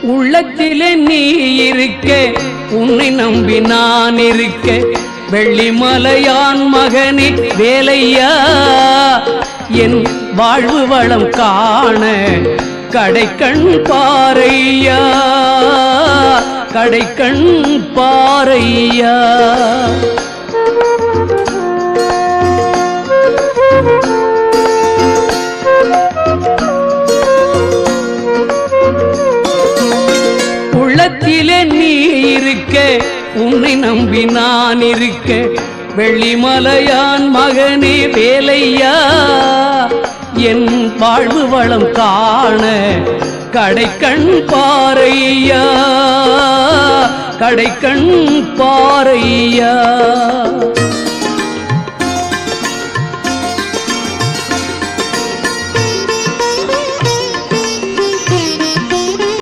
உள்ளத்திலே நீ இருக்க, உன்னை நம்பி நான் இருக்க, வெள்ளிமலையான் மகனே வேலையா, என் வாழ்வு வளம் காண கடைக்கண் பாரையா, கடைக்கண் பாரையா. உள்ளத்திலே நீ இருக்க, உன்னை நம்பி நான் இருக்க, வெள்ளிமலையான் மகனே வேலையா, என் வாழ்வு வளம் காண கடைக்கண் பாரையா, கடைக்கண் பாரையா.